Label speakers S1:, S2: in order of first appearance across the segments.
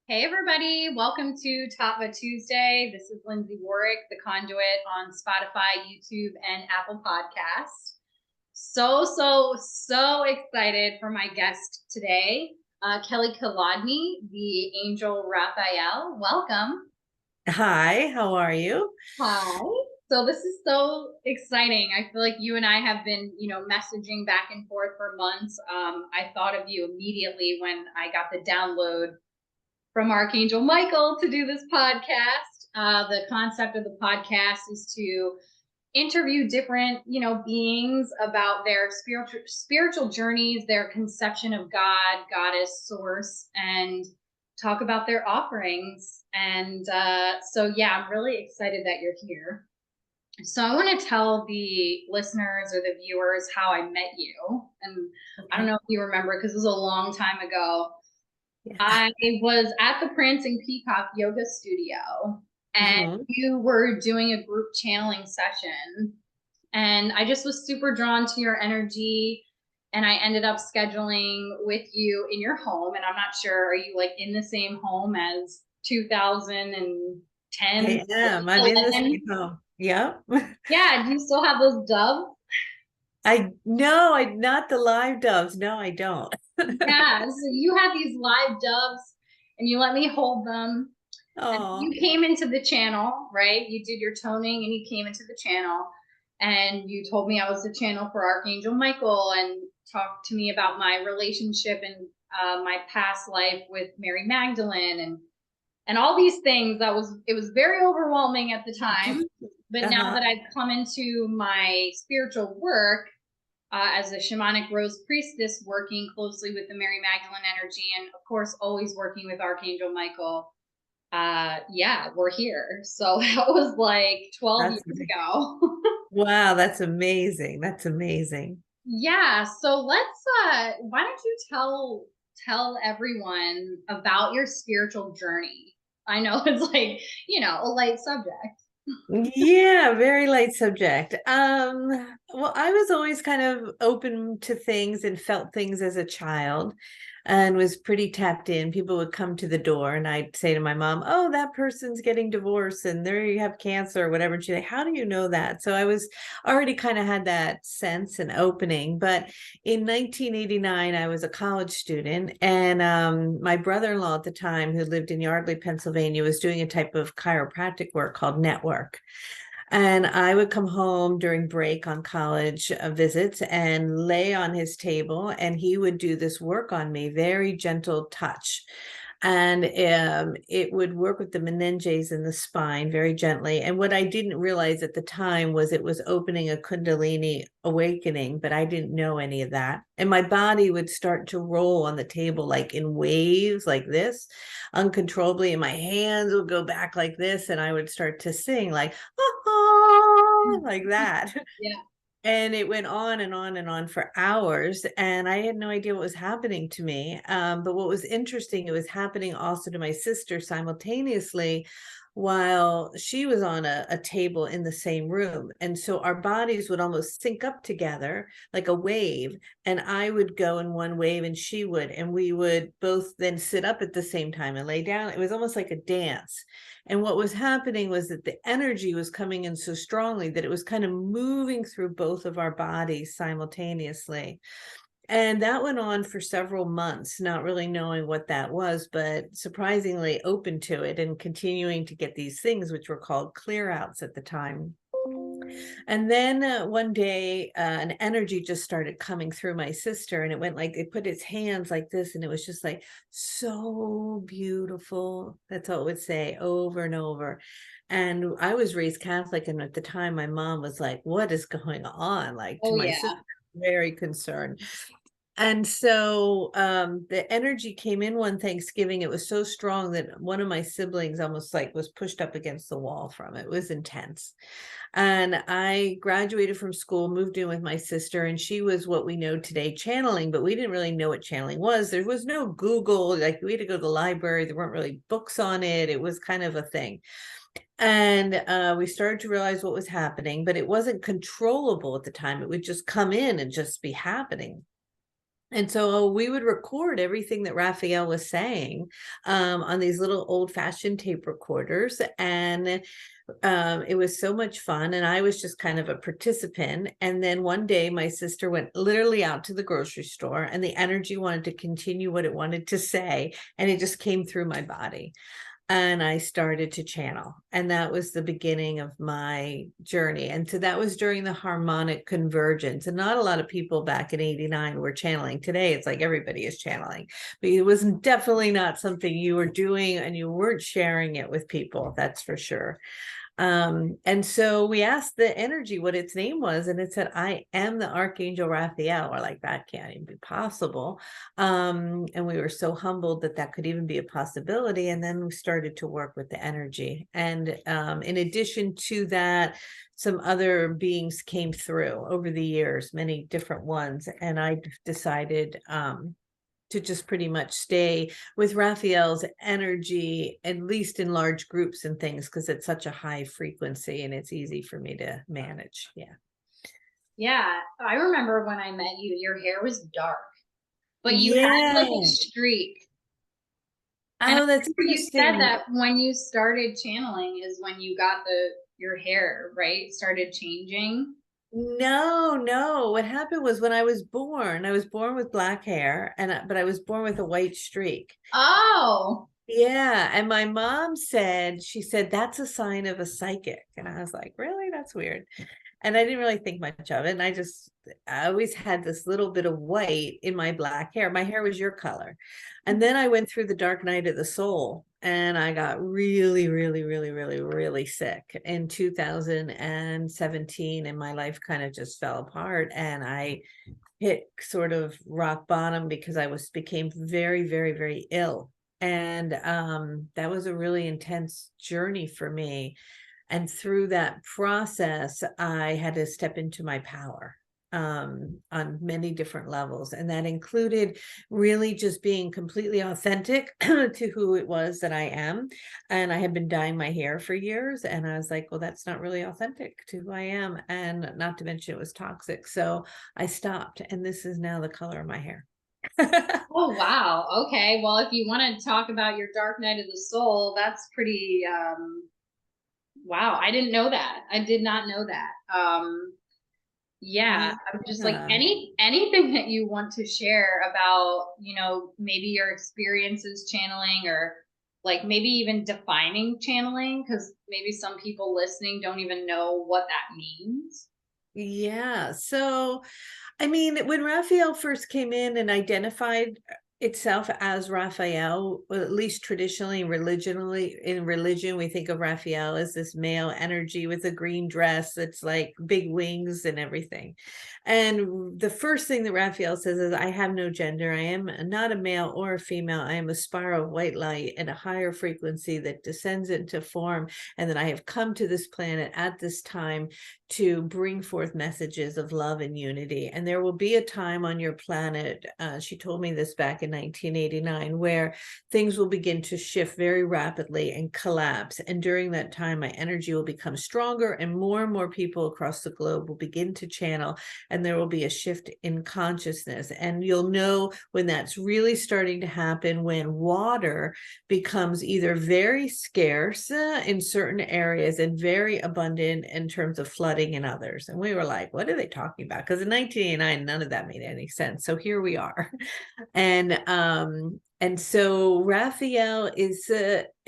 S1: Hey everybody, welcome to Tattva Tuesday. This is Lindsay Warwick, the conduit on Spotify, YouTube, and Apple Podcast. So excited for my guest today, Kelly Kolodney, the Angel Raphael. Welcome.
S2: Hi, how are you?
S1: Hi. So this is so exciting. I feel like you and I have been, messaging back and forth for months. I thought of you immediately when I got the download from Archangel Michael to do this podcast. The concept of the podcast is to interview different, beings about their spiritual journeys, their conception of God, goddess, source, and talk about their offerings. And yeah, I'm really excited that you're here. So I want to tell the listeners or the viewers how I met you. And I don't
S2: Okay.
S1: know if you remember because it was a long time ago.
S2: Yeah.
S1: I was at the Prancing Peacock Yoga Studio, and
S2: hmm
S1: you were doing a group channeling session. And I just was super drawn to your energy. And I ended up scheduling with you in your home. And I'm not sure, are you like in the same home as 2010,
S2: I am. I'm in the
S1: 11?
S2: same home. Yep.
S1: Yeah, do you still have those doves?
S2: I no, I not the live doves. No, I don't.
S1: Yeah, so you had these live doves and you let me hold them. And
S2: Oh,
S1: you came into the channel, right? You did your toning and you came into the channel and you told me I was the channel for Archangel Michael and talked to me about my relationship and my past life with Mary Magdalene and all these things. It was very overwhelming at the time. But now
S2: uh-huh.
S1: that I've come into my spiritual work, as a shamanic rose priestess, working closely with the Mary Magdalene energy, and of course, always working with Archangel Michael. Yeah, we're here. So that was like 12
S2: That's
S1: years ago.
S2: wow, that's amazing. That's amazing.
S1: Yeah, so why don't you tell everyone about your spiritual journey? I know it's like, a light subject.
S2: Yeah, very light subject. Well, I was always kind of open to things and felt things as a child and was pretty tapped in. People would come to the door and I'd say to my mom, "Oh, that person's getting divorced and there you have cancer or whatever." And she'd say, "How do you know that?" So I was already kind of had that sense and opening. But in 1989, I was a college student, and my brother-in-law at the time, who lived in Yardley, Pennsylvania, was doing a type of chiropractic work called network. And I would come home during break on college visits and lay on his table, and he would do this work on me, very gentle touch. And it would work with the meninges in the spine very gently. And what I didn't realize at the time was it was opening a Kundalini awakening, but I didn't know any of that. And my body would start to roll on the table like in waves, like this, uncontrollably. And my hands would go back like this, and I would start to sing like, like that.
S1: Yeah.
S2: And it went on and on and on for hours. And I had no idea what was happening to me. But what was interesting, it was happening also to my sister simultaneously while she was on a table in the same room. And so our bodies would almost sync up together like a wave. And I would go in one wave and she would. And we would both then sit up at the same time and lay down. It was almost like a dance. And what was happening was that the energy was coming in so strongly that it was kind of moving through both of our bodies simultaneously. And that went on for several months, not really knowing what that was, but surprisingly open to it and continuing to get these things, which were called clear outs at the time. And then one day, an energy just started coming through my sister, and it went like it put its hands like this, and it was just like so beautiful. That's all it would say over and over. And I was raised Catholic, and at the time, my mom was like, "What is going on?" Like to
S1: Oh
S2: my
S1: yeah.
S2: sister, very concerned. And so the energy came in one Thanksgiving. It was so strong that one of my siblings almost like was pushed up against the wall from it. It was intense. And I graduated from school, moved in with my sister, and she was what we know today channeling, but we didn't really know what channeling was. There was no Google, like we had to go to the library. There weren't really books on it. It was kind of a thing. And we started to realize what was happening, but it wasn't controllable at the time. It would just come in and just be happening. And so we would record everything that Raphael was saying on these little old-fashioned tape recorders. And it was so much fun. And I was just kind of a participant. And then one day my sister went literally out to the grocery store, and the energy wanted to continue what it wanted to say. And it just came through my body. And I started to channel. And that was the beginning of my journey. And so that was during the harmonic convergence. And not a lot of people back in 89 were channeling. Today, it's like everybody is channeling. But it was definitely not something you were doing, and you weren't sharing it with people. That's for sure. And so we asked the energy what its name was, and it said, I am the Archangel Raphael. We're like, that can't even be possible. And we were so humbled that that could even be a possibility. And then we started to work with the energy. And in addition to that, some other beings came through over the years, many different ones. And I decided to just pretty much stay with Raphael's energy, at least in large groups and things, because it's such a high frequency and it's easy for me to manage. Yeah.
S1: Yeah. I remember when I met you, your hair was dark, but you had
S2: Yeah.
S1: like a streak. And I
S2: Oh, that's
S1: remember you said
S2: interesting.
S1: that when you started channeling is when you got your hair, right? Started changing.
S2: No. What happened was when I was born with black hair, but I was born with a white streak.
S1: Oh,
S2: Yeah. And my mom said, she said, that's a sign of a psychic. And I was like, really? That's weird. And I didn't really think much of it. And I always had this little bit of white in my black hair. My hair was your color. And then I went through the dark night of the soul, and I got really, really, really, really, really sick in 2017. And my life kind of just fell apart. And I hit sort of rock bottom because became very, very, very ill. And that was a really intense journey for me. And through that process, I had to step into my power on many different levels. And that included really just being completely authentic to who it was that I am. And I had been dyeing my hair for years. And I was like, well, that's not really authentic to who I am. And not to mention it was toxic. So I stopped. And this is now the color of my hair.
S1: oh wow. Okay. Well, if you want to talk about your dark night of the soul, that's pretty wow. I didn't know that. I did not know that. Yeah, I'm just like
S2: Yeah.
S1: anything that you want to share about, maybe your experiences channeling, or like maybe even defining channeling, because maybe some people listening don't even know what that means.
S2: Yeah. So, I mean, when Raphael first came in and identified itself as Raphael, well, at least traditionally, religionally, in religion, we think of Raphael as this male energy with a green dress that's like big wings and everything. And the first thing that Raphael says is, I have no gender. I am not a male or a female. I am a spiral of white light at a higher frequency that descends into form. And that I have come to this planet at this time to bring forth messages of love and unity. And there will be a time on your planet, she told me this back in 1989, where things will begin to shift very rapidly and collapse. And during that time, my energy will become stronger, and more people across the globe will begin to channel, and there will be a shift in consciousness. And you'll know when that's really starting to happen, when water becomes either very scarce in certain areas and very abundant in terms of flooding in others. And we were like, what are they talking about? Because in 1989, none of that made any sense. So here we are. And so Raphael is,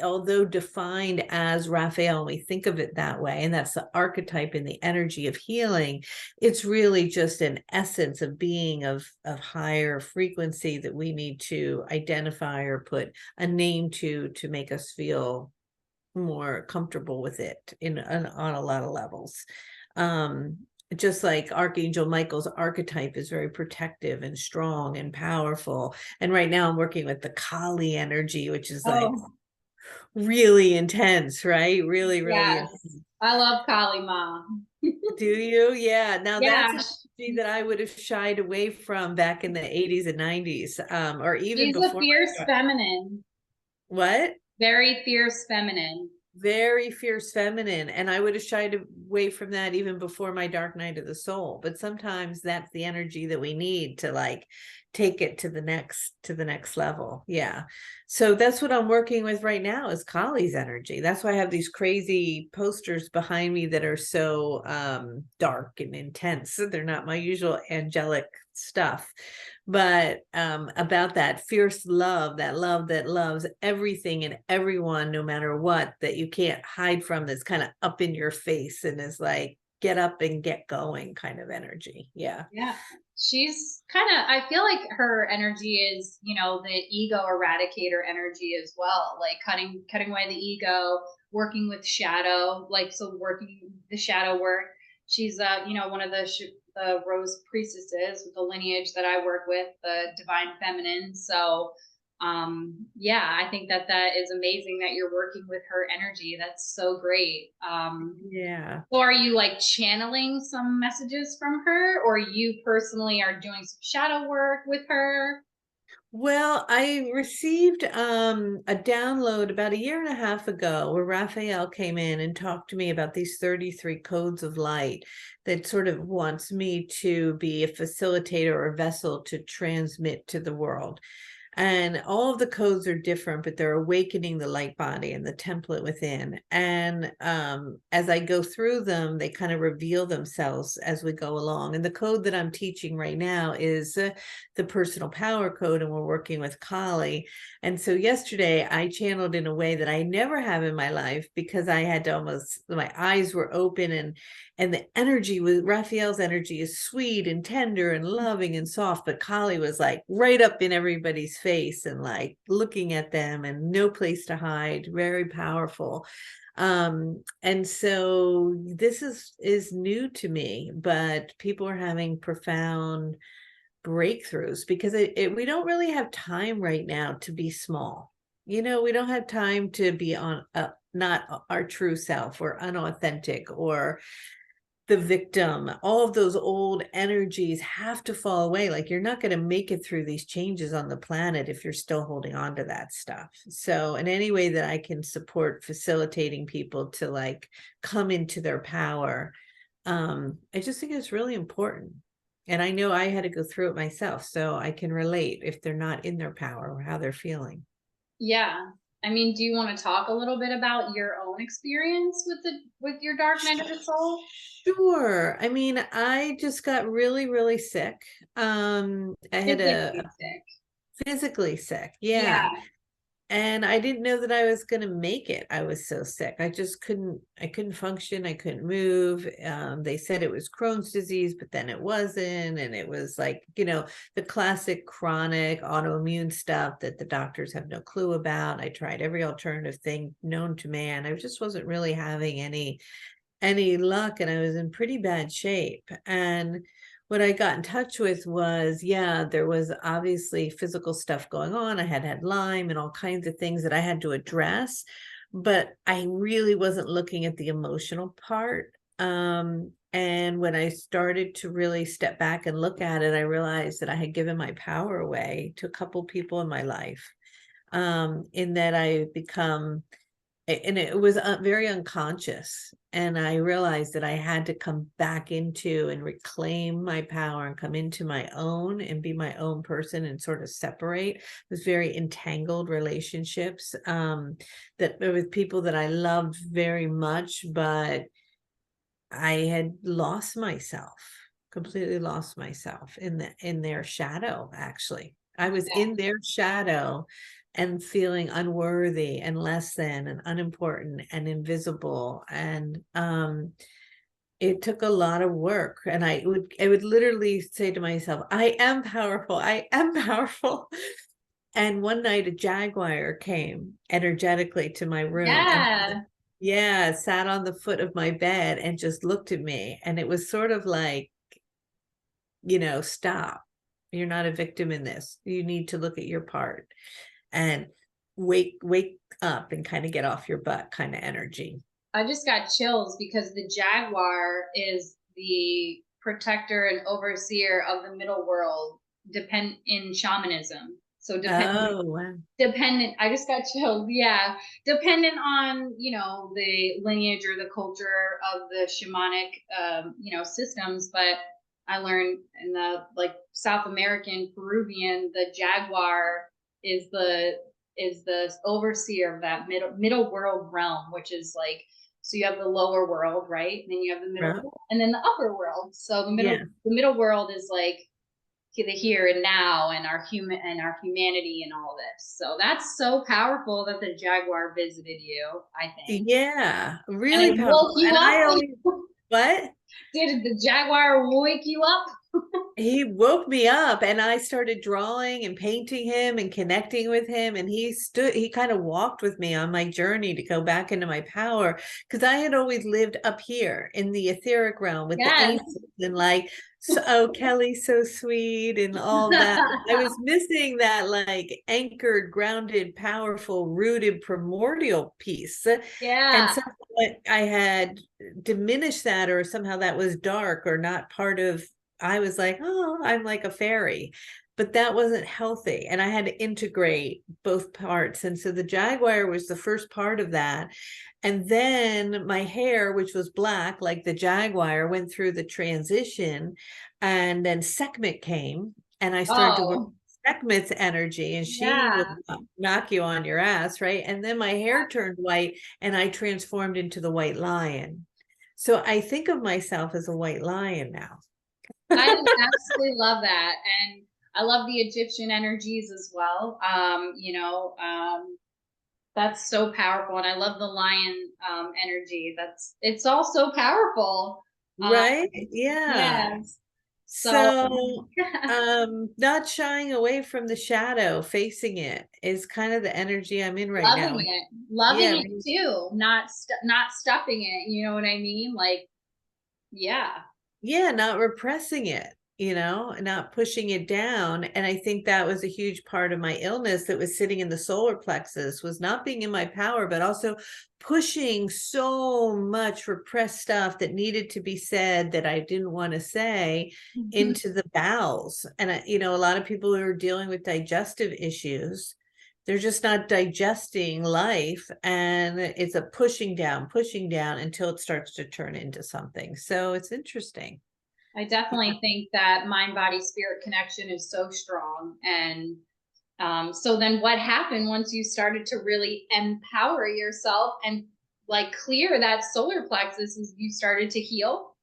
S2: although defined as Raphael, we think of it that way, and that's the archetype in the energy of healing. It's really just an essence of being of higher frequency that we need to identify or put a name to make us feel more comfortable with it on a lot of levels. Just like Archangel Michael's archetype is very protective and strong and powerful. And right now I'm working with the Kali energy, which is like
S1: Oh,
S2: really intense, right? Really, really
S1: yes.
S2: intense.
S1: I love Kali Ma.
S2: Do you? Yeah. Now that's
S1: Yeah,
S2: an energy that I would have shied away from back in the 80s and 90s, or even
S1: she's a
S2: before
S1: fierce
S2: I got,
S1: feminine,
S2: what?
S1: very fierce feminine.
S2: Very fierce feminine, and I would have shied away from that even before my dark night of the soul. But sometimes that's the energy that we need to like take it to the next level. Yeah. So that's what I'm working with right now is Kali's energy. That's why I have these crazy posters behind me that are so dark and intense. They're not my usual angelic stuff, but about that fierce love, that love that loves everything and everyone, no matter what, that you can't hide from, that's kind of up in your face and is like, get up and get going kind of energy. Yeah.
S1: Yeah. She's kind of, I feel like her energy is, the ego eradicator energy as well, like cutting away the ego, working with shadow, like, so working the shadow work. She's, one of the rose priestesses with the lineage that I work with, the divine feminine. So, yeah, I think that is amazing that you're working with her energy. That's so great.
S2: Yeah.
S1: So are you like channeling some messages from her, or you personally are doing some shadow work with her?
S2: Well, I received a download about a year and a half ago where Raphael came in and talked to me about these 33 codes of light that sort of wants me to be a facilitator or vessel to transmit to the world. And all of the codes are different, but they're awakening the light body and the template within. And as I go through them, they kind of reveal themselves as we go along. And the code that I'm teaching right now is the personal power code, and we're working with Kali. And so yesterday I channeled in a way that I never have in my life, because I had to almost, my eyes were open, and the energy was, Raphael's energy is sweet and tender and loving and soft, but Kali was like right up in everybody's face and like looking at them and no place to hide, very powerful. And so this is new to me, but people are having profound breakthroughs because we don't really have time right now to be small. We don't have time to be on not our true self or unauthentic or the victim. All of those old energies have to fall away. Like, you're not going to make it through these changes on the planet if you're still holding on to that stuff. So in any way that I can support facilitating people to like come into their power, I just think it's really important. And I know I had to go through it myself, so I can relate if they're not in their power or how they're feeling.
S1: Yeah. I mean, do you want to talk a little bit about your own experience with your dark night of the soul?
S2: Sure. I mean, I just got really, really sick. I had
S1: Physically
S2: a
S1: sick.
S2: physically sick. Yeah.
S1: Yeah.
S2: And I didn't know that I was going to make it. I was so sick. I couldn't function. I couldn't move. They said it was Crohn's disease, but then it wasn't. And it was like, the classic chronic autoimmune stuff that the doctors have no clue about. I tried every alternative thing known to man. I just wasn't really having any luck, and I was in pretty bad shape. And what I got in touch with was, yeah, there was obviously physical stuff going on. I had Lyme and all kinds of things that I had to address, but I really wasn't looking at the emotional part. And when I started to really step back and look at it, I realized that I had given my power away to a couple people in my life, in that I become, and it was very unconscious, and I realized that I had to come back into and reclaim my power and come into my own and be my own person and sort of separate. It was very entangled relationships, that with people that I loved very much, but I had lost myself, completely lost myself in their shadow. Actually, I was in their shadow and feeling unworthy and less than and unimportant and invisible. And it took a lot of work. And I would literally say to myself, I am powerful. I am powerful. And one night a jaguar came energetically to my room and,
S1: Yeah.
S2: yeah, sat on the foot of my bed and just looked at me. And it was sort of like, stop. You're not a victim in this. You need to look at your part and wake up and kind of get off your butt kind of energy.
S1: I just got chills because the jaguar is the protector and overseer of the middle world, depend in shamanism. So
S2: Oh, wow.
S1: dependent, I just got chills. Yeah. Dependent on, the lineage or the culture of the shamanic, systems. But I learned in the like South American, Peruvian, the jaguar is the overseer of that middle world realm, which is like, so you have the lower world, right? And then you have the middle
S2: Right.
S1: world, and then the upper world. So
S2: Yeah.
S1: the middle world is like the here and now and our humanity and all this. So that's so powerful that the jaguar visited you, I think.
S2: Yeah,
S1: And
S2: really
S1: it
S2: powerful.
S1: woke you
S2: And I
S1: up.
S2: always, what?
S1: Did the jaguar wake you up?
S2: He woke me up and I started drawing and painting him and connecting with him. And he kind of walked with me on my journey to go back into my power. Because I had always lived up here in the etheric realm with the
S1: Yes.
S2: angels and like, so, oh, Kelly's so sweet and all that. I was missing that like anchored, grounded, powerful, rooted, primordial piece. And
S1: Yeah.
S2: somehow I had diminished that, or somehow that was dark or not part of. I was like, oh, I'm like a fairy, but that wasn't healthy. And I had to integrate both parts. And so the jaguar was the first part of that. And then my hair, which was black, like the jaguar, went through the transition. And then Sekhmet came, and I started to work
S1: Oh,
S2: Sekhmet's energy, and she will
S1: yeah.
S2: knock you on your ass, right? And then my hair turned white, and I transformed into the white lion. So I think of myself as a white lion now.
S1: I absolutely love that. And I love the Egyptian energies as well. That's so powerful. And I love the lion energy. It's all so powerful. Um,
S2: Right? Yeah.
S1: yes. So
S2: So, not shying away from the shadow, facing it is kind of the energy I'm in right now.
S1: loving
S2: Yeah,
S1: it too, not stuffing it. You know what I mean? Like, yeah.
S2: yeah, not repressing it, not pushing it down. And I think that was a huge part of my illness that was sitting in the solar plexus, was not being in my power, but also pushing so much repressed stuff that needed to be said that I didn't want to say into the bowels. And a lot of people who are dealing with digestive issues, they're just not digesting life, and it's a pushing down until it starts to turn into something. So it's interesting.
S1: I
S2: Yeah.
S1: definitely think that mind body spirit connection is so strong. And so then what happened once you started to really empower yourself and like clear that solar plexus is you started to heal?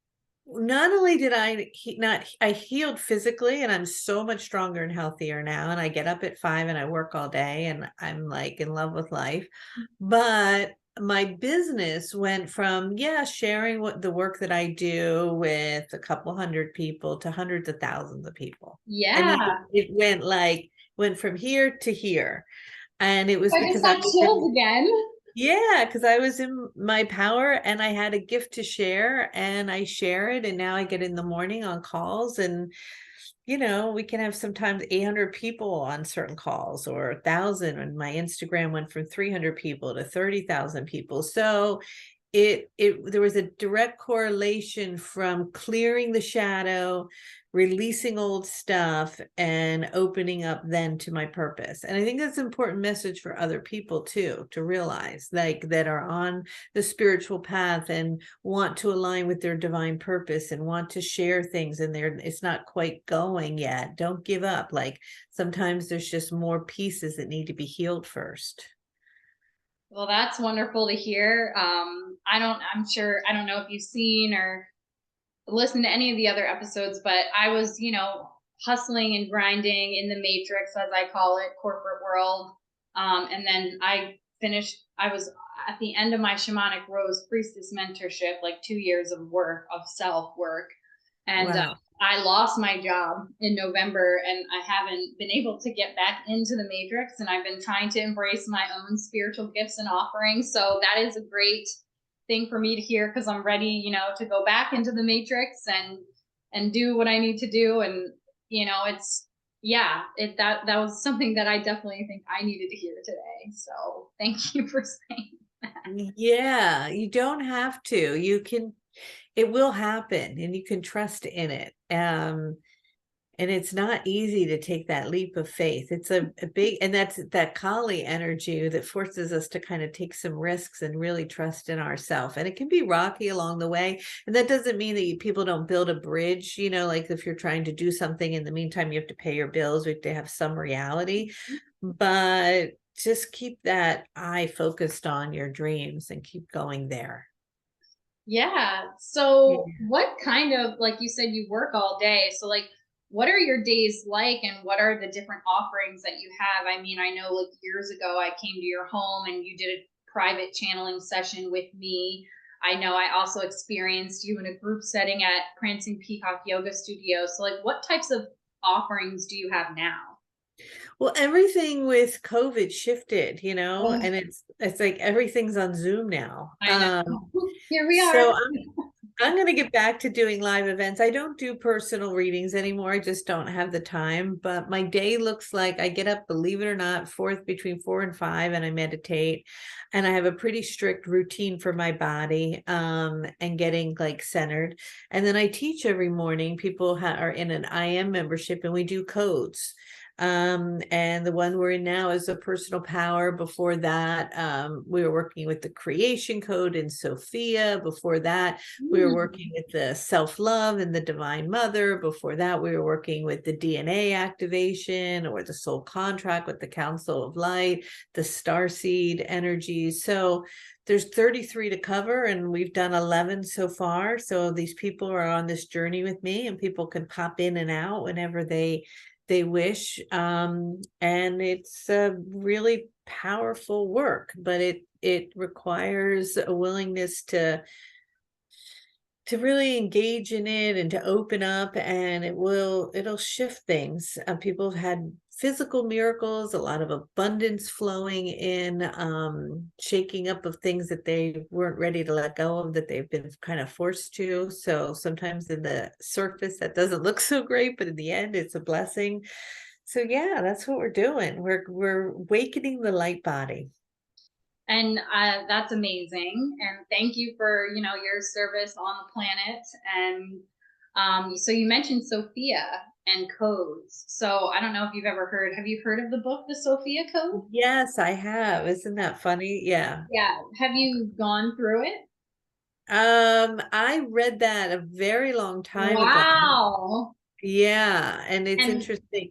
S2: Not only did I healed physically, and I'm so much stronger and healthier now, and I get up at 5 and I work all day and I'm like in love with life, but my business went from, yeah, sharing what the work that I do with a couple hundred people to hundreds of thousands of people. And then
S1: Yeah.
S2: it went from here to here. And it was
S1: I just
S2: because I
S1: got
S2: was
S1: chills
S2: in,
S1: again.
S2: yeah, because I was in my power and I had a gift to share, and I share it. And now I get in the morning on calls, and we can have sometimes 800 people on certain calls, or 1,000. And my Instagram went from 300 people to 30,000 people. So there was a direct correlation from clearing the shadow, releasing old stuff, and opening up then to my purpose. And I think that's an important message for other people too, to realize, like, that are on the spiritual path and want to align with their divine purpose and want to share things, and it's not quite going yet. Don't give up. Like, sometimes there's just more pieces that need to be healed first.
S1: Well, that's wonderful to hear. I'm sure, I don't know if you've seen or listened to any of the other episodes, but I was, hustling and grinding in the matrix, as I call it, corporate world. And then I was at the end of my shamanic rose priestess mentorship, like 2 years of work, of self work. And
S2: Wow.
S1: I lost my job in November, and I haven't been able to get back into the matrix. And I've been trying to embrace my own spiritual gifts and offerings. So that is a great thing for me to hear, because I'm ready, to go back into the matrix and do what I need to do. And it's that was something that I definitely think I needed to hear today. So thank you for saying that.
S2: Yeah, you don't have to. It will happen, and you can trust in it. And it's not easy to take that leap of faith. It's a big, and that's that Kali energy that forces us to kind of take some risks and really trust in ourselves. And it can be rocky along the way. And that doesn't mean that people don't build a bridge, you know, like if you're trying to do something in the meantime, you have to pay your bills, we have to have some reality. But just keep that eye focused on your dreams and keep going there.
S1: Yeah.
S2: Yeah.
S1: So what kind of, like you said, you work all day. So like, what are your days like and what are the different offerings that you have? I mean, I know like years ago I came to your home and you did a private channeling session with me. I know I also experienced you in a group setting at Prancing Peacock Yoga Studio. So like, what types of offerings do you have now?
S2: Well, everything with COVID shifted, you know,
S1: Oh,
S2: and it's like everything's on Zoom now.
S1: I know. Here we are.
S2: So I'm going to get back to doing live events. I don't do personal readings anymore. I just don't have the time. But my day looks like I get up, believe it or not, between 4 and 5, and I meditate. And I have a pretty strict routine for my body, and getting like centered. And then I teach every morning. People are in an IM membership, and we do codes. And the one we're in now is a personal power. Before that, we were working with the creation code in Sophia. Before that, we were working with the self-love and the divine mother. Before that, we were working with the DNA activation or the soul contract with the council of light, the star seed energy. So there's 33 to cover, and we've done 11 so far. So these people are on this journey with me, and people can pop in and out whenever they wish. And it's a really powerful work, but it requires a willingness to really engage in it and to open up, and it'll shift things. People have had physical miracles, a lot of abundance flowing in, shaking up of things that they weren't ready to let go of, that they've been kind of forced to. So sometimes in the surface that doesn't look so great, but in the end it's a blessing. So yeah, that's what we're doing. We're awakening the light body.
S1: And that's amazing. And thank you for, you know, your service on the planet. And so you mentioned Sophia and codes. So I don't know if you've ever heard, have you heard of the book, The Sophia Code?
S2: Yes, I have. Isn't that funny? Yeah.
S1: Yeah. Have you gone through it?
S2: I read that a very long time ago.
S1: Wow.
S2: Yeah, and it's
S1: And
S2: interesting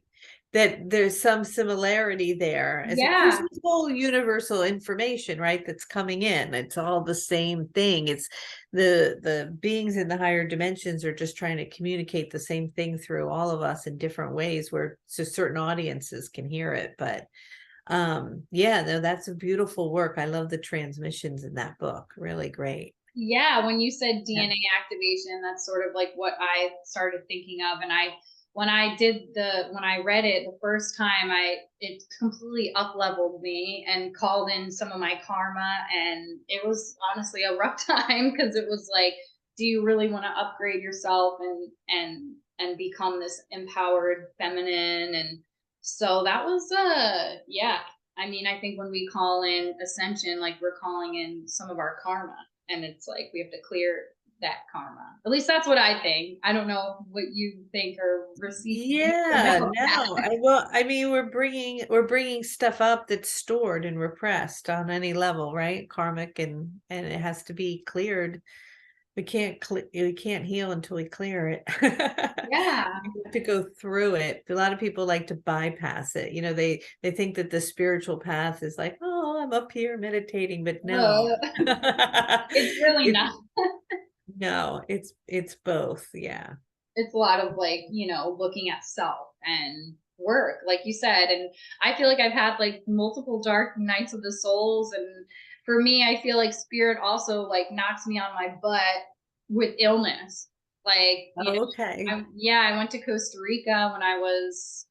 S2: that there's some similarity there. As of course,
S1: yeah,
S2: it's all universal information, right? That's coming in. It's all the same thing. It's the beings in the higher dimensions are just trying to communicate the same thing through all of us in different ways, where so certain audiences can hear it. But yeah, no, that's a beautiful work. I love the transmissions in that book. Really great.
S1: yeah, when you said
S2: Yeah.
S1: DNA activation, that's sort of like what I started thinking of. And when I read it the first time, it completely up leveled me and called in some of my karma. And it was honestly a rough time because it was like, do you really want to upgrade yourself and become this empowered feminine? And so that was, yeah. I mean, I think when we call in ascension, like we're calling in some of our karma, and it's like we have to clear that karma. At least that's what I think. I don't know what you think or receive
S2: Yeah,
S1: about
S2: no,
S1: that.
S2: I mean, we're bringing stuff up that's stored and repressed on any level, right? Karmic, and it has to be cleared. We can't heal until we clear it.
S1: Yeah.
S2: You have to go through it. A lot of people like to bypass it. You know, they think that the spiritual path is like, oh, I'm up here meditating, but no.
S1: It's really
S2: It's
S1: not.
S2: no, it's both. Yeah.
S1: It's a lot of like, you know, looking at self and work, like you said. And I feel like I've had like multiple dark nights of the souls. And for me, I feel like spirit also like knocks me on my butt with illness. Like, you know,
S2: Okay.
S1: I went to Costa Rica when I was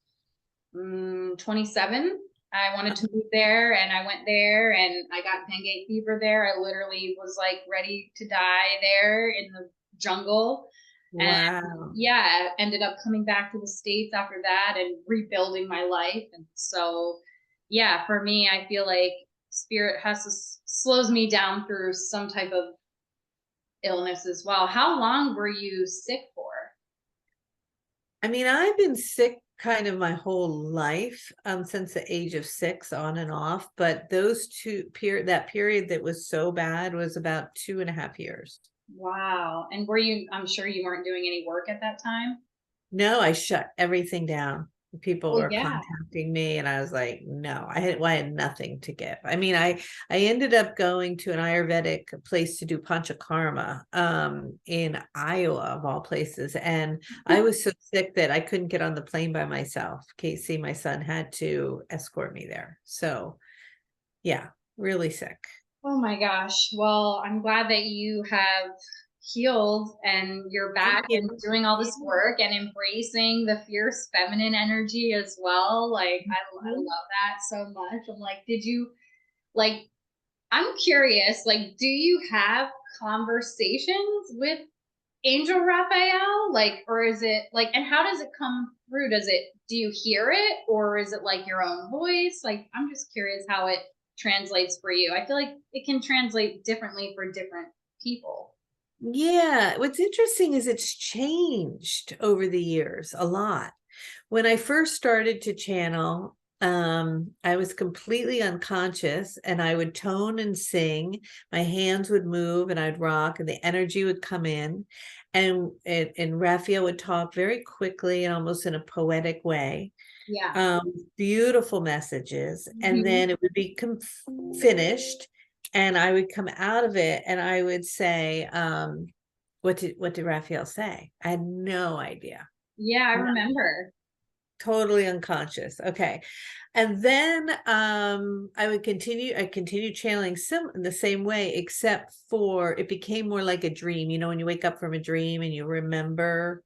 S1: 27. I wanted to move there and I went there and I got dengue fever there. I literally was like ready to die there in the jungle. And
S2: Wow.
S1: yeah, I ended up coming back to the States after that and rebuilding my life. And so, yeah, for me, I feel like spirit has to slows me down through some type of illness as well. How long were you sick for?
S2: I mean, I've been sick kind of my whole life, since the age of 6 on and off, but that period that was so bad was about 2.5 years.
S1: Wow. And were you, I'm sure you weren't doing any work at that time?
S2: No, I shut everything down. People
S1: Well,
S2: were
S1: yeah.
S2: contacting me and I was like, no, I had nothing to give. I mean, I ended up going to an Ayurvedic place to do panchakarma, in Iowa of all places. And I was so sick that I couldn't get on the plane by myself. Casey, my son, had to escort me there. So yeah, really sick.
S1: Oh my gosh. Well, I'm glad that you have healed and you're
S2: Thank
S1: back and
S2: you.
S1: doing all
S2: Yeah.
S1: this work and embracing the fierce feminine energy as well. Like, I
S2: Mhm.
S1: love that so much. I'm like, did you, like, I'm curious, like, do you have conversations with Angel Raphael? Like, or is it like, and how does it come through? Do you hear it or is it like your own voice? Like, I'm just curious how it translates for you. I feel like it can translate differently for different people.
S2: Yeah, what's interesting is it's changed over the years a lot. When I first started to channel, I was completely unconscious and I would tone and sing. My hands would move and I'd rock and the energy would come in. And Raphael would talk very quickly and almost in a poetic way.
S1: Yeah.
S2: Beautiful messages. And
S1: Mhm.
S2: then it would be finished and I would come out of it and I would say, what did Raphael say? I had no idea.
S1: Yeah, I remember.
S2: Totally unconscious. Okay. And then I continued channeling in the same way, except for it became more like a dream. You know, when you wake up from a dream and you remember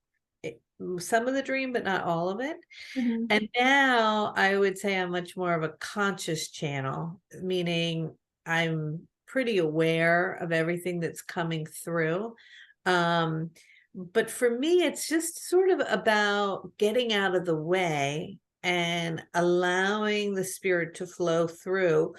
S2: some of the dream, but not all of it.
S1: Mhm.
S2: And now I would say I'm much more of a conscious channel, meaning I'm pretty aware of everything that's coming through. Um, but for me, it's just sort of about getting out of the way and allowing the spirit to flow through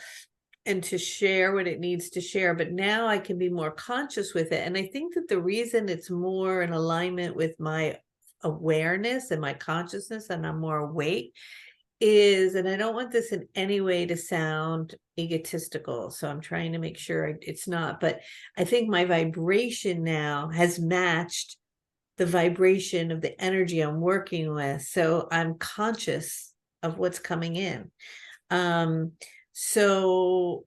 S2: and to share what it needs to share. But now I can be more conscious with it. And I think that the reason it's more in alignment with my awareness and my consciousness and I'm more awake is, and I don't want this in any way to sound egotistical, so I'm trying to make sure it's not, but I think my vibration now has matched the vibration of the energy I'm working with. So I'm conscious of what's coming in. Um, so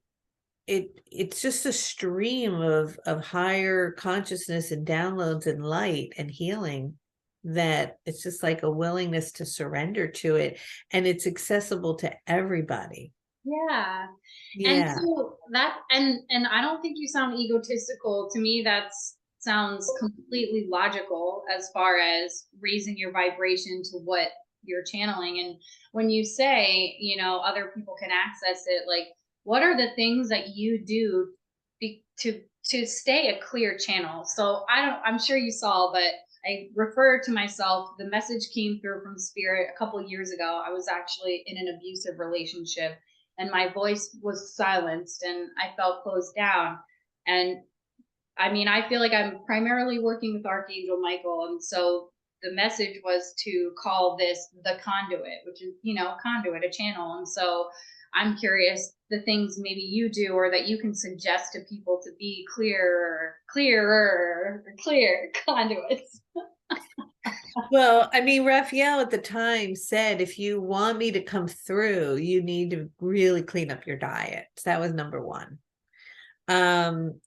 S2: it's just a stream of higher consciousness and downloads and light and healing that it's just like a willingness to surrender to it and it's accessible to everybody.
S1: Yeah. And
S2: Yeah.
S1: so that, and I don't think you sound egotistical. To me, that's sounds completely logical as far as raising your vibration to what you're channeling. And when you say, other people can access it, like, what are the things that you do to stay a clear channel? So I'm sure you saw, but I refer to myself, the message came through from spirit a couple of years ago. I was actually in an abusive relationship and my voice was silenced and I felt closed down. And I mean, I feel like I'm primarily working with Archangel Michael. And so the message was to call this the conduit, which is, conduit, a channel. And so I'm curious the things maybe you do or that you can suggest to people to be clear conduits.
S2: Well, I mean, Raphael at the time said, if you want me to come through, you need to really clean up your diet. So that was number one.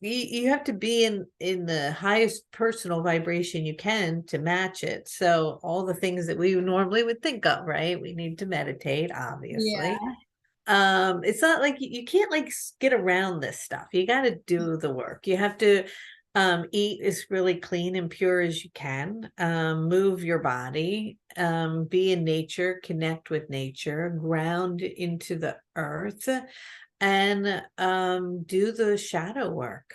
S2: You have to be in the highest personal vibration you can to match it. So all the things that we normally would think of, right? We need to meditate, obviously.
S1: Yeah.
S2: It's not like you can't like get around this stuff. You got to do the work. You have to eat as really clean and pure as you can, move your body, be in nature, connect with nature, ground into the earth, and do the shadow work.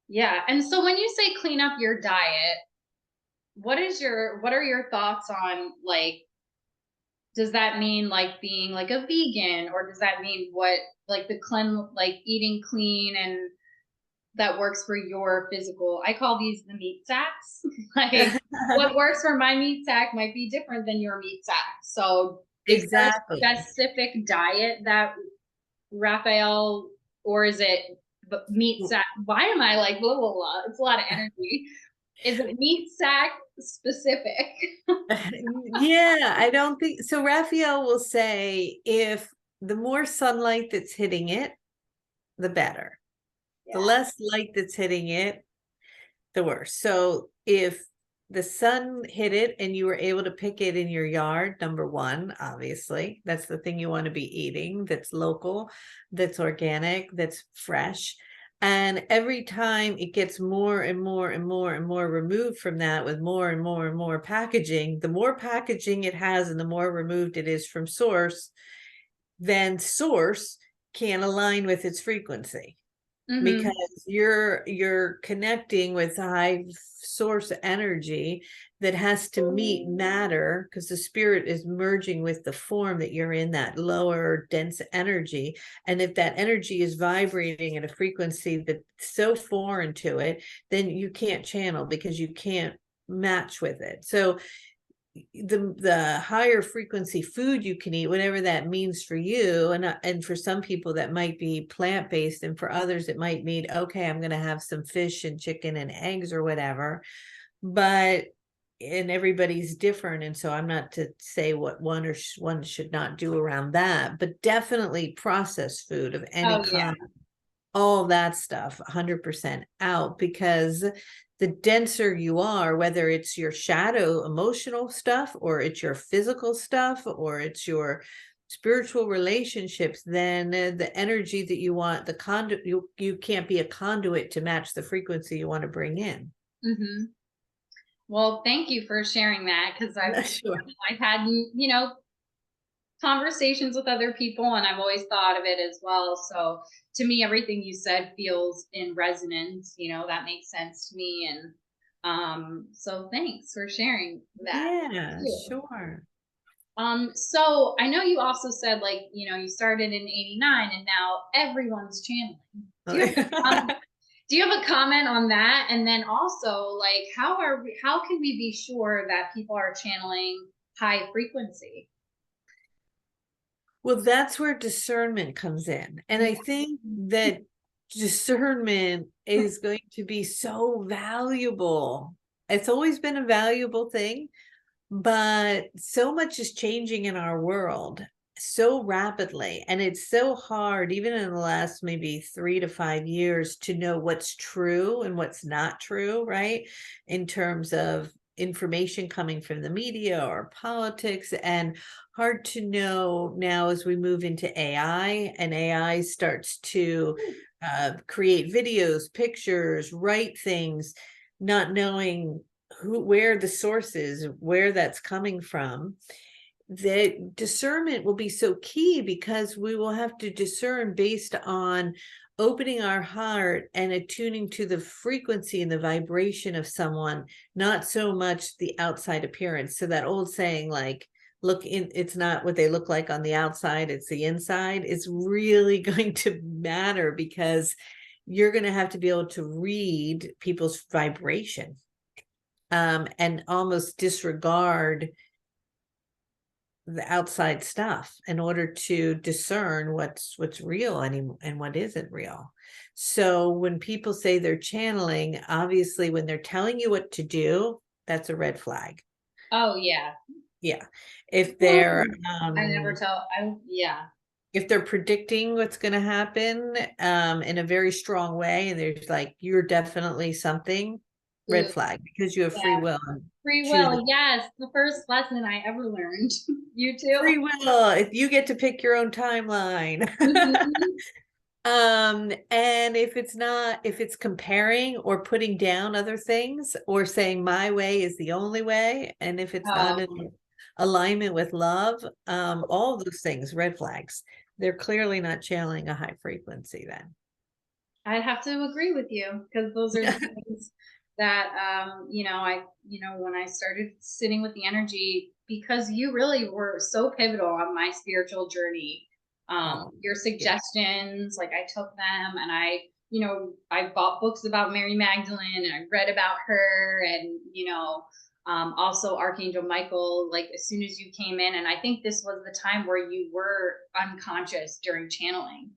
S1: Yeah. And so when you say clean up your diet, what are your thoughts on, like, does that mean like being like a vegan or does that mean what, like the like eating clean and that works for your physical. I call these the meat sacks. Like what works for my meat sack might be different than your meat sack. So is there
S2: Exactly.
S1: a specific diet that Raphael, or is it meat sack? Why am I like blah blah blah? It's a lot of energy. Is it meat sack specific?
S2: Yeah, I don't think so. Raphael will say if the more sunlight that's hitting it, the better. The
S1: Yeah.
S2: less light that's hitting it, the worse. So if the sun hit it and you were able to pick it in your yard, number one, obviously, that's the thing you want to be eating, that's local, that's organic, that's fresh. And every time it gets more and more and more and more removed from that with more and more and more packaging, the more packaging it has and the more removed it is from source, then source can't align with its frequency.
S1: Mm-hmm.
S2: Because you're connecting with high source energy that has to meet matter, because the spirit is merging with the form that you're in, that lower dense energy. And if that energy is vibrating at a frequency that's so foreign to it, then you can't channel because you can't match with it. So the higher frequency food you can eat, whatever that means for you, and for some people that might be plant-based, and for others it might mean, okay, I'm going to have some fish and chicken and eggs or whatever. But and everybody's different, and so I'm not to say what one should not do around that, but definitely processed food of any
S1: Oh yeah.
S2: kind, all that stuff 100% out, because the denser you are, whether it's your shadow emotional stuff or it's your physical stuff or it's your spiritual relationships, then the energy that you want, the conduit, you can't be a conduit to match the frequency you want to bring in.
S1: Mm-hmm. Well, thank you for sharing that, because
S2: Sure.
S1: I've had conversations with other people, and I've always thought of it as well. So to me, everything you said feels in resonance. That makes sense to me, and so thanks for sharing that.
S2: Yeah,
S1: Too.
S2: sure.
S1: So I know you also said, like, you started in '89 and now everyone's channeling. Do you do you have a comment on that? And then also, like, how can we be sure that people are channeling high frequency?
S2: Well, that's where discernment comes in. And I think that discernment is going to be so valuable. It's always been a valuable thing, but so much is changing in our world so rapidly. And it's so hard, even in the last maybe 3 to 5 years, to know what's true and what's not true, right? In terms of information coming from the media or politics, and hard to know now as we move into AI and AI starts to create videos, pictures, write things, not knowing where the source is, where that's coming from. The discernment will be so key, because we will have to discern based on opening our heart and attuning to the frequency and the vibration of someone, not so much the outside appearance. So that old saying, like, look in, it's not what they look like on the outside, it's the inside, is really going to matter, because you're going to have to be able to read people's vibration, and almost disregard the outside stuff in order to discern what's real and what isn't real. So when people say they're channeling, obviously when they're telling you what to do, that's a red flag.
S1: Oh yeah.
S2: Yeah. If they're
S1: I never tell. Yeah.
S2: if they're predicting what's going to happen in a very strong way, and there's like, you're definitely something, red
S1: Ooh,
S2: flag, because you have free
S1: yeah.
S2: will and
S1: Free
S2: choose
S1: will. Yes. The first lesson I ever learned. You too.
S2: free will. If you get to pick your own timeline.
S1: Mhm.
S2: And if it's not, if it's comparing or putting down other things or saying my way is the only way, and if it's not
S1: Oh,
S2: in alignment with love, all those things, red flags. They're clearly not channeling a high frequency then.
S1: I'd have to agree with you, because those are the things that when I started sitting with the energy, because you really were so pivotal on my spiritual journey.
S2: Oh,
S1: Your
S2: yeah.
S1: suggestions, like, I took them and I I bought books about Mary Magdalene and I read about her, and, also Archangel Michael, like as soon as you came in. And I think this was the time where you were unconscious during channeling.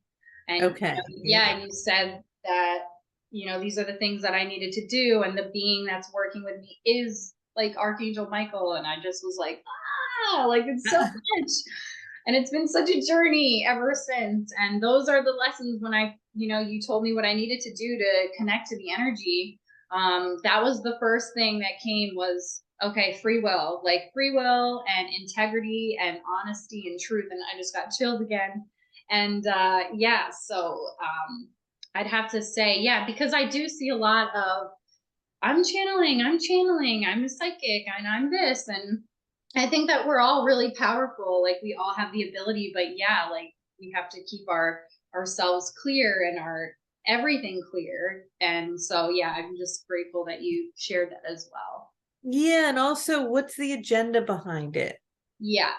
S1: And,
S2: Okay.
S1: yeah, you said that, these are the things that I needed to do. And the being that's working with me is like Archangel Michael. And I just was like, like it's so much. And it's been such a journey ever since. And those are the lessons when you told me what I needed to do to connect to the energy. That was the first thing that came was, okay, free will, like free will and integrity and honesty and truth. And I just got chilled again. And yeah, so I'd have to say, yeah, because I do see a lot of, I'm channeling, I'm a psychic, and I'm this. And I think that we're all really powerful. Like we all have the ability, but yeah, like we have to keep ourselves clear and our everything clear. And so, yeah, I'm just grateful that you shared that as well.
S2: Yeah. And also, what's the agenda behind it?
S1: Yeah.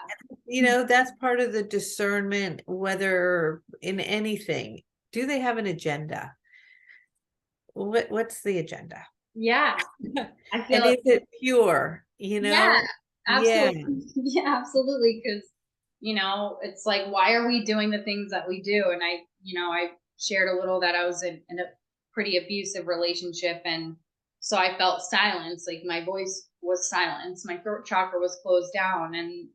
S2: That's part of the discernment, whether in anything, do they have an agenda? What's the agenda?
S1: Yeah. I feel
S2: And
S1: like,
S2: is it pure?
S1: yeah,
S2: Yeah.
S1: absolutely. Yeah, absolutely. Because, it's like, why are we doing the things that we do? And I shared a little that I was in a pretty abusive relationship. And so I felt silence, like my voice was silenced, my throat chakra was closed down. And,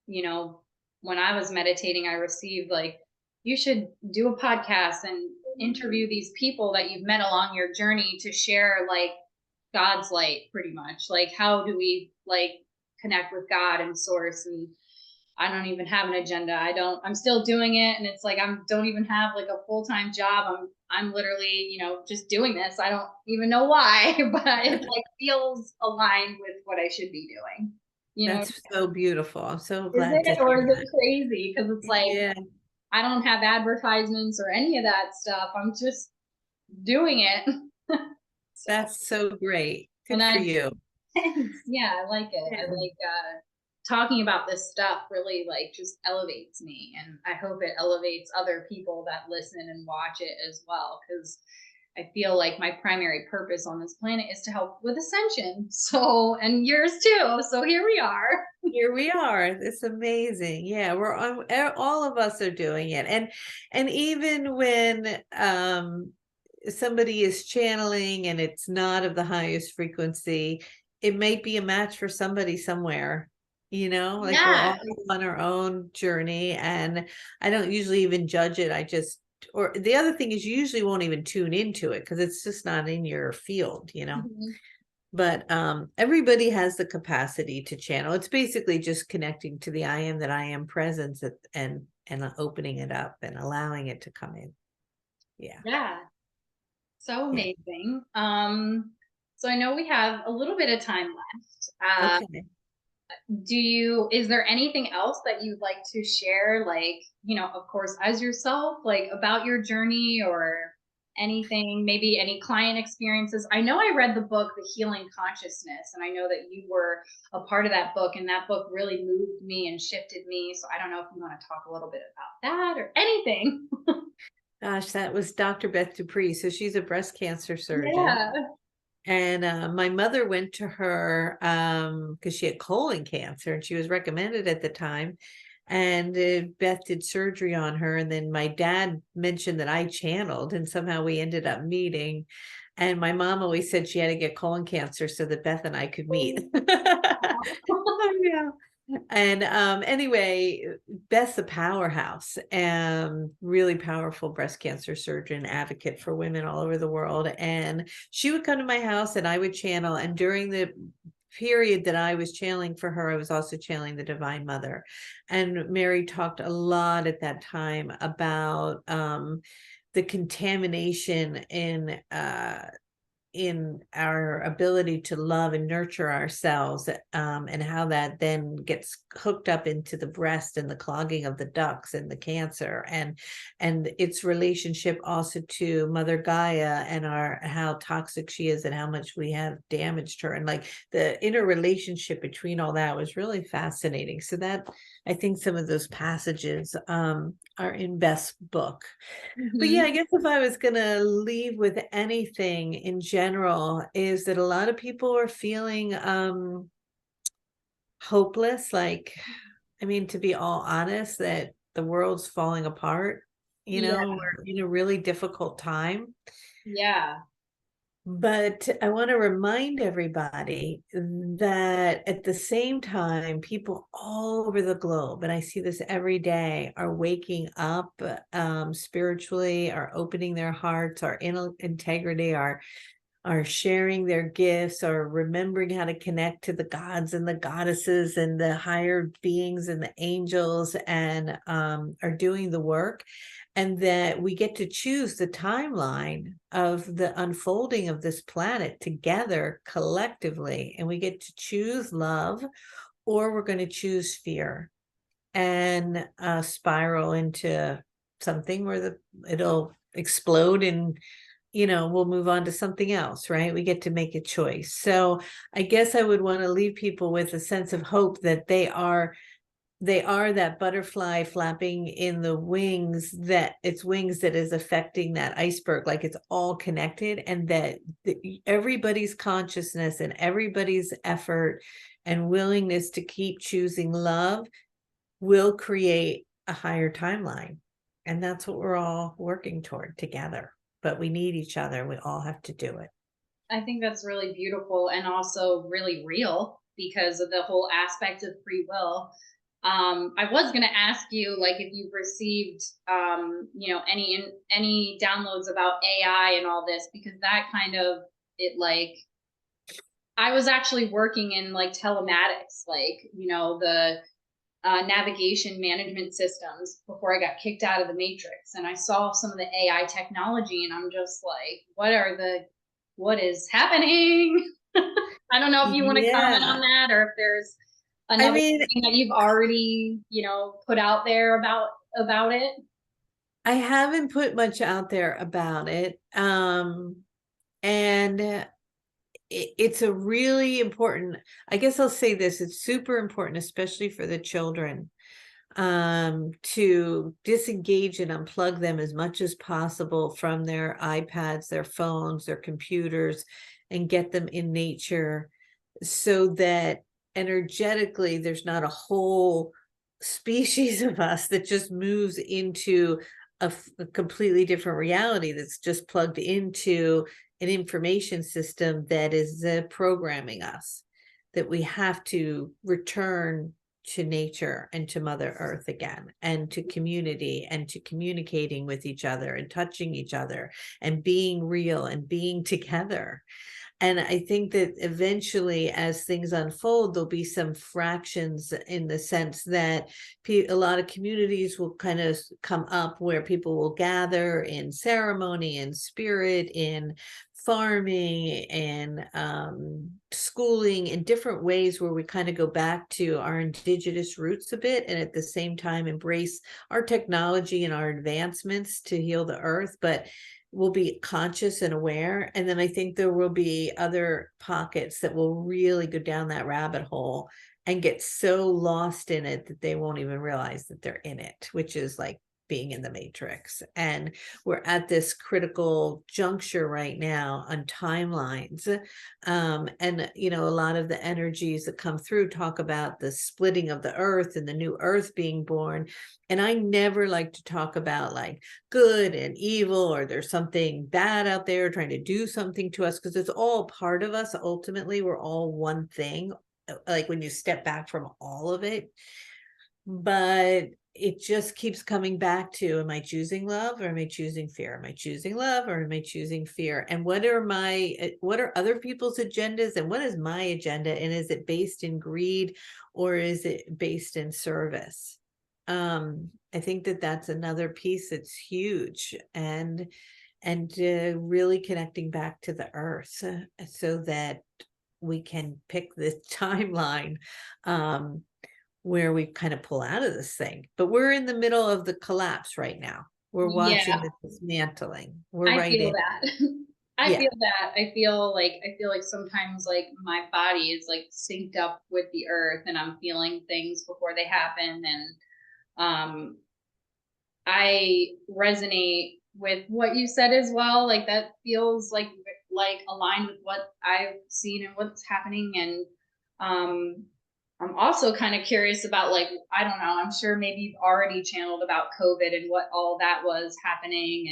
S1: you know, when I was meditating, I received like, you should do a podcast and interview these people that you've met along your journey to share like God's light, pretty much. Like, how do we like connect with God and source? And I don't even have an agenda. I'm still doing it. And it's like, don't even have like a full-time job. I'm literally, just doing this. I don't even know why, but it like feels aligned with what I should be doing.
S2: That's so beautiful. I'm so
S1: Is
S2: glad to
S1: it, or
S2: hear
S1: is
S2: that.
S1: it crazy? Because it's like,
S2: Yeah,
S1: I don't have advertisements or any of that stuff. I'm just doing it. So,
S2: that's so great.
S1: and
S2: Good for you.
S1: thanks. Yeah, I like it. I
S2: Yeah.
S1: like talking about this stuff really like just elevates me. And I hope it elevates other people that listen and watch it as well. Because I feel like my primary purpose on this planet is to help with ascension. So, and yours too. So here we are.
S2: Here we are. It's amazing. Yeah, all of us are doing it. And even when somebody is channeling and it's not of the highest frequency, it might be a match for somebody somewhere. Like we're
S1: Yeah.
S2: all on our own journey, and I don't usually even judge it. Or the other thing is you usually won't even tune into it because it's just not in your field.
S1: Mhm.
S2: But everybody has the capacity to channel. It's basically just connecting to the I am that I am presence and opening it up and allowing it to come in. Yeah.
S1: Yeah. So
S2: Yeah.
S1: amazing. So I know we have a little bit of time left.
S2: Okay.
S1: Is there anything else that you'd like to share, like, of course, as yourself, like about your journey or anything, maybe any client experiences? I know I read the book, The Healing Consciousness, and I know that you were a part of that book, and that book really moved me and shifted me. So I don't know if you want to talk a little bit about that or anything.
S2: Gosh, that was Dr. Beth Dupree. So she's a breast cancer surgeon.
S1: Yeah.
S2: And my mother went to her because she had colon cancer and she was recommended at the time. And Beth did surgery on her. And then my dad mentioned that I channeled, and somehow we ended up meeting. And my mom always said she had to get colon cancer so that Beth and I could meet. Yeah. And anyway, Beth's a powerhouse and really powerful breast cancer surgeon, advocate for women all over the world. And she would come to my house and I would channel. And during the period that I was channeling for her, I was also channeling the Divine Mother. And Mary talked a lot at that time about the contamination in our ability to love and nurture ourselves, and how that then gets hooked up into the breast and the clogging of the ducts and the cancer, and its relationship also to Mother Gaia and our how toxic she is and how much we have damaged her, and like the interrelationship between all that was really fascinating. So that, I think some of those passages are in Beth's book. But yeah, I
S1: Mhm.
S2: guess if I was going to leave with anything in general, is that a lot of people are feeling hopeless. Like, I mean, to be all honest, that the world's falling apart.
S1: Yeah.
S2: We're in a really difficult time.
S1: Yeah.
S2: But I want to remind everybody that at the same time, people all over the globe, and I see this every day, are waking up spiritually, are opening their hearts, are in integrity, are sharing their gifts, are remembering how to connect to the gods and the goddesses and the higher beings and the angels, and are doing the work. And that we get to choose the timeline of the unfolding of this planet together collectively. And we get to choose love, or we're going to choose fear and spiral into something where it'll explode, and we'll move on to something else, right? We get to make a choice. So I guess I would want to leave people with a sense of hope that they are that butterfly flapping in the wings, that it's wings that is affecting that iceberg, like it's all connected, and that everybody's consciousness and everybody's effort and willingness to keep choosing love will create a higher timeline. And that's what we're all working toward together. But we need each other. We all have to do it.
S1: I think that's really beautiful and also really real because of the whole aspect of free will. I was going to ask you, like, if you've received, any downloads about AI and all this, because that kind of it like I was actually working in like telematics, like the navigation management systems before I got kicked out of the matrix, and I saw some of the AI technology, and I'm just like, what is happening? I don't know if you want to comment on
S2: Yeah.
S1: that or if there's
S2: I
S1: another
S2: mean,
S1: thing that you've already, put out there about it.
S2: I haven't put much out there about it. And it's a really important, I guess I'll say this, it's super important, especially for the children, to disengage and unplug them as much as possible from their iPads, their phones, their computers, and get them in nature, so that energetically there's not a whole species of us that just moves into a completely different reality that's just plugged into an information system that is programming us, that we have to return to nature and to Mother Earth again, and to community, and to communicating with each other and touching each other and being real and being together. And I think that eventually, as things unfold, there'll be some fractions, in the sense that a lot of communities will kind of come up where people will gather in ceremony, in spirit, in farming, and schooling, in different ways, where we kind of go back to our indigenous roots a bit, and at the same time embrace our technology and our advancements to heal the earth. But will be conscious and aware. And then I think there will be other pockets that will really go down that rabbit hole and get so lost in it that they won't even realize that they're in it, which is like being in the matrix. And we're at this critical juncture right now on timelines. And a lot of the energies that come through talk about the splitting of the earth and the new earth being born. And I never like to talk about like good and evil, or there's something bad out there trying to do something to us, because it's all part of us. Ultimately, we're all one thing, like when you step back from all of it. But it just keeps coming back to, am I choosing love, or am I choosing fear? Am I choosing love, or am I choosing fear? And what are other people's agendas, and what is my agenda? And is it based in greed, or is it based in service? I think that that's another piece that's huge, and really connecting back to the earth, so that we can pick this timeline, where we kind of pull out of this thing. But we're in the middle of the collapse right now. We're watching
S1: Yeah,
S2: the dismantling. We're
S1: I
S2: right
S1: feel
S2: in.
S1: that. I
S2: Yeah.
S1: feel that. I feel like sometimes like my body is like synced up with the earth and I'm feeling things before they happen. And um I resonate with what you said as well. Like that feels like aligned with what I've seen and what's happening. And um I'm also kind of curious about, like, I don't know, I'm sure maybe you've already channeled about COVID and what all that was happening.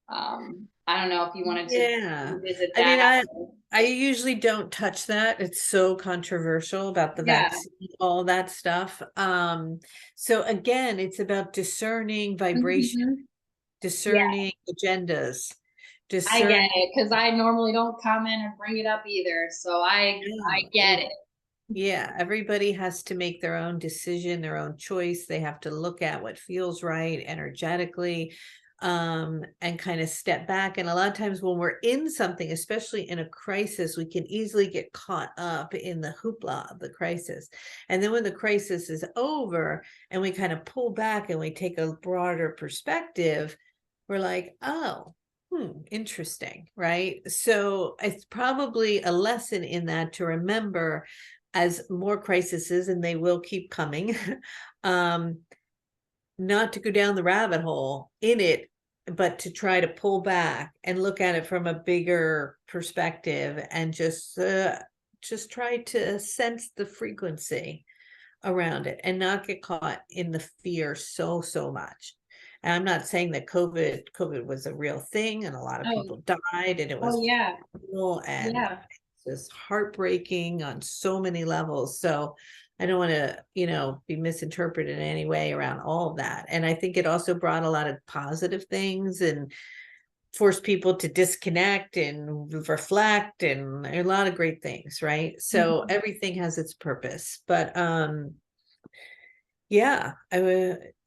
S1: And I don't know if you wanted to
S2: Yeah.
S1: revisit
S2: I mean,
S1: that.
S2: I usually don't touch that. It's so controversial about the
S1: Yeah.
S2: vaccine, all that stuff. So again, it's about discerning vibration,
S1: Mhm. Yeah,
S2: discerning agendas,
S1: I get
S2: discerning.
S1: it because I normally don't comment or bring it up either. So I
S2: Yeah,
S1: get it.
S2: yeah, everybody has to make their own decision, their own choice. They have to look at what feels right energetically, and kind of step back. And a lot of times when we're in something, especially in a crisis, we can easily get caught up in the hoopla of the crisis. And then when the crisis is over and we kind of pull back and we take a broader perspective, we're like, oh, interesting, right? So it's probably a lesson in that to remember, as more crises, and they will keep coming, um, not to go down the rabbit hole in it, but to try to pull back and look at it from a bigger perspective, and just try to sense the frequency around it and not get caught in the fear so much. And I'm not saying that COVID was a real thing and a lot of
S1: Oh,
S2: people died and it
S1: oh
S2: was
S1: yeah.
S2: horrible and
S1: Yeah.
S2: just heartbreaking on so many levels. So I don't want to, be misinterpreted in any way around all of that. And I think it also brought a lot of positive things and forced people to disconnect and reflect and a lot of great things, right? So
S1: Mhm.
S2: everything has its purpose. But yeah,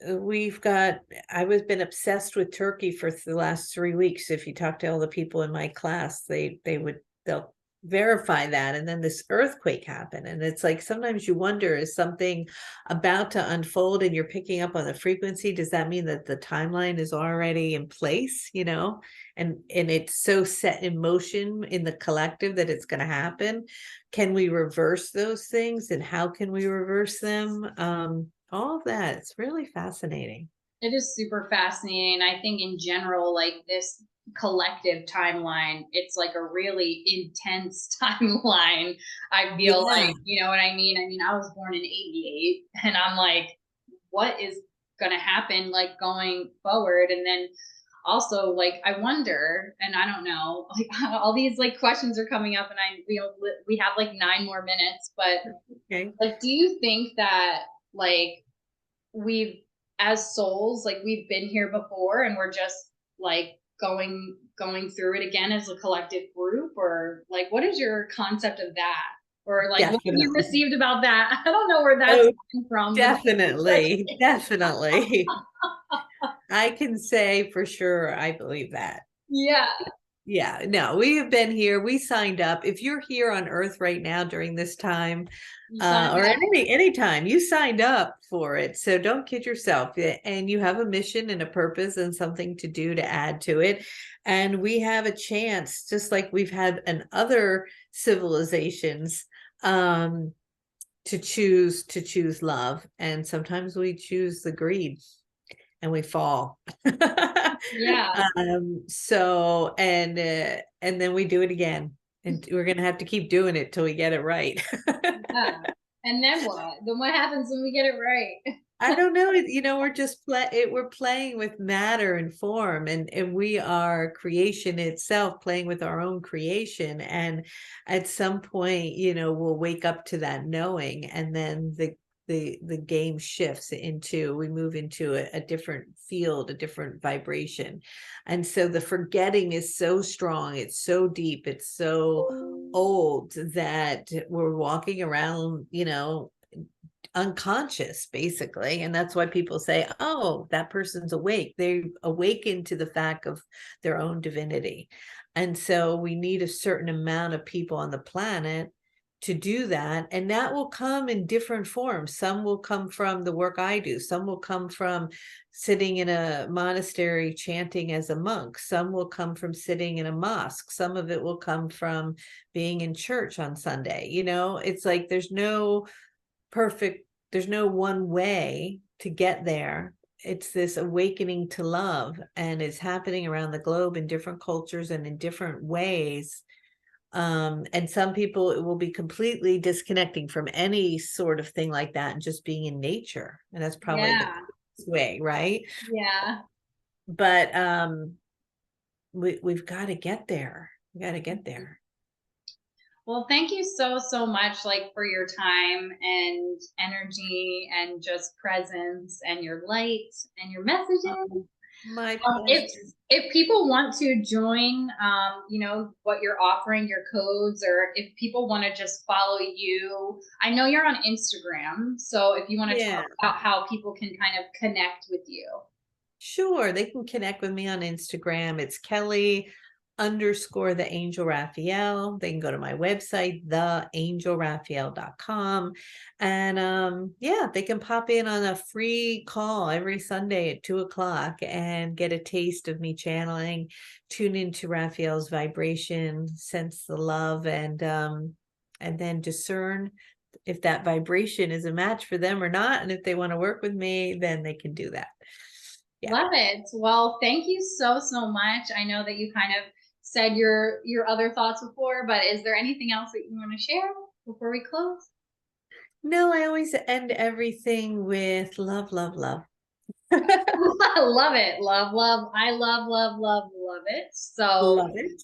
S2: we've got, I was been obsessed with Turkey for the last 3 weeks. If you talk to all the people in my class, they'll verify that. And then this earthquake happened. And it's like, sometimes you wonder, is something about to unfold and you're picking up on the frequency? Does that mean that the timeline is already in place, and it's so set in motion in the collective that it's going to happen? Can we reverse those things, and how can we reverse them? All of that. It's really fascinating.
S1: It is super fascinating. I think in general, like this collective timeline, it's like a really intense timeline. I feel
S2: Yeah.
S1: like, you know what I mean? I mean, I was born in 88 and I'm like, what is going to happen like going forward? And then also like I wonder, and I don't know, like all these like questions are coming up and we have like 9 more minutes, but
S2: Okay.
S1: like do you think that like we've as souls like we've been here before and we're just like going through it again as a collective group, or like what is your concept of that, or like what have you
S2: Definitely.
S1: received about that? I don't know where that's
S2: Oh,
S1: coming from, but
S2: definitely. Definitely. I can say for sure I believe that.
S1: yeah,
S2: Yeah, no, we have been here. We signed up. If you're here on Earth right now during this time,
S1: you signed
S2: or
S1: up.
S2: any time, you signed up for it. So don't kid yourself. And you have a mission and a purpose and something to do to add to it. And we have a chance, just like we've had in other civilizations, to choose love. And sometimes we choose the greed and we fall.
S1: Yeah,
S2: So and then we do it again, and we're gonna have to keep doing it till we get it right.
S1: yeah. And then what happens when we get it right?
S2: I don't know. We're just we're playing with matter and form, and we are creation itself, playing with our own creation. And at some point, we'll wake up to that knowing, and then the game shifts into, we move into a different field, a different vibration. And so the forgetting is so strong, it's so deep, it's so old that we're walking around, unconscious basically. And that's why people say, oh, that person's awake. They awaken to the fact of their own divinity. And so we need a certain amount of people on the planet to do that. And that will come in different forms. Some will come from the work I do. Some will come from sitting in a monastery chanting as a monk. Some will come from sitting in a mosque. Some of it will come from being in church on Sunday. You know, it's like there's no one way to get there. It's this awakening to love, and it's happening around the globe in different cultures and in different ways. And some people, it will be completely disconnecting from any sort of thing like that and just being in nature. And that's probably the
S1: Yeah.
S2: best way, right?
S1: Yeah.
S2: But we've got to get there. We got to get there.
S1: Well, thank you so, so much, like, for your time and energy and just presence and your light and your messages.
S2: My
S1: If
S2: pleasure.
S1: people want to join, what you're offering, your codes, or if people want to just follow you, I know you're on Instagram. So if you want to
S2: Yeah.
S1: talk about how people can kind of connect with you.
S2: Sure, they can connect with me on Instagram. It's Kelly_the Angel Raphael. They can go to my website, theangelraphael.com. And yeah, they can pop in on a free call every Sunday at 2 o'clock and get a taste of me channeling, tune into Raphael's vibration, sense the love, and then discern if that vibration is a match for them or not. And if they want to work with me, then they can do that. Yeah.
S1: Love it. Well, thank you so, so much. I know that you kind of said your other thoughts before, but is there anything else that you want to share before we close?
S2: No, I always end everything with love, love, love.
S1: Love it. Love, love. I love it. So
S2: Love it.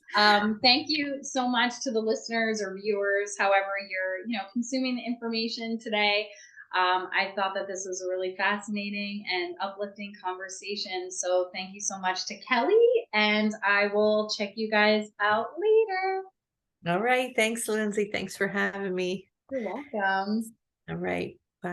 S1: thank you so much to the listeners or viewers, however you're, consuming the information today. I thought that this was a really fascinating and uplifting conversation. So thank you so much to Kelly, and I will check you guys out later.
S2: All right. Thanks, Lindsay. Thanks for having me.
S1: You're welcome.
S2: All right.